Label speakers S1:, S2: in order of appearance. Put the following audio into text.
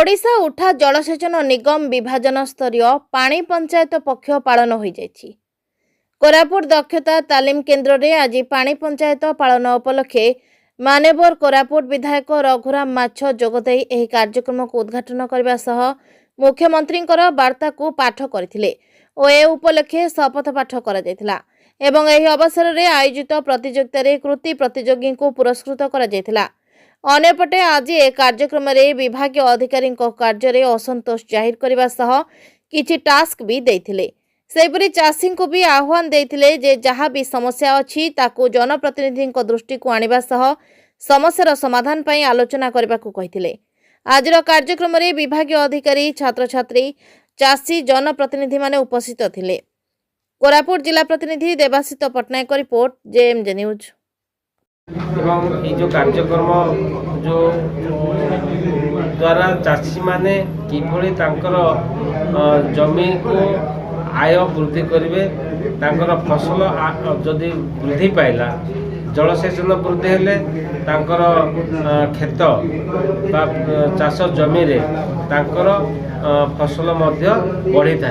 S1: ओडिशा उठा जलसेचन निगम विभाजन स्तरीय पाणी पंचायत पक्ष पालन हो जाइछि। कोरापुट दक्षता तालीम केन्द्र रे आज पाणी पंचायत पालन उपलक्षे मानेवर कोरापुट विधायक रघुराम माछ जोगदेई एही कार्यक्रम को उद्घाटन करबा सह मुख्यमंत्री वार्ता को पाठ करथिले ओ ए उपलक्षे शपथ पाठ करा जायथिला एवं एही अवसर रे आयोजित प्रतियोगिता रे कृति प्रतियोगी को पुरस्कृत करा जायथिला। अन्यपटे आज ए कार्यक्रम रे विभागीय अधिकारी कार्य रे असंतोष जाहिर करबा सह किछि टास्क भी देथिले। सेपरि चाषी को भी आह्वान देथिले जे जहाँ भी समस्या अछि ताकू जनप्रतिनिधि दृष्टि को आनिबा सह समस्यार समाधान पई आलोचना करबा को कहिथिले। आजर कार्यक्रम रे विभागीय अधिकारी छात्र छात्री चाषी जनप्रतिनिधि माने उपस्थित थिले। कोरापुट जिला प्रतिनिधि देवाशीष पटनायक रिपोर्ट जेएमजे न्यूज।
S2: एवं ये जो कार्यक्रम जो द्वारा चाषी माने किभली तांकर जमी को आय वृद्धि करेंगे, तांकर फसल जदि वृद्धि पाइला जलसेचन वृद्धि हेले तांकर खेत बा चाष जमी रे तांकर फसल मध्य बढ़ी थाए।